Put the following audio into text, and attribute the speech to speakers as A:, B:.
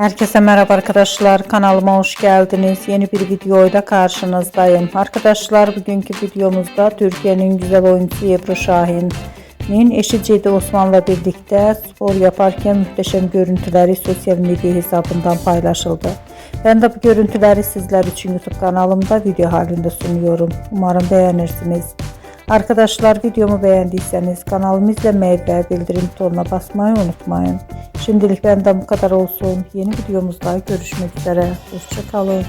A: Herkese merhaba arkadaşlar, kanalıma hoş geldiniz. Yeni bir videoyla karşınızdayım. Arkadaşlar, bugünkü videomuzda Türkiye'nin güzel oyuncusu Ebru Şahin'in eşi Cedi Osman'la birlikte spor yaparken muhteşem görüntüleri sosyal medya hesabından paylaşıldı. Ben de bu görüntüleri sizler için YouTube kanalımda video halinde sunuyorum. Umarım beğenirsiniz. Arkadaşlar, videomu beğendiyseniz kanalımı izlemeyi ve bildirim butonuna basmayı unutmayın. Şimdilik benden bu kadar olsun. Yeni videomuzda görüşmek üzere. Hoşça kalın.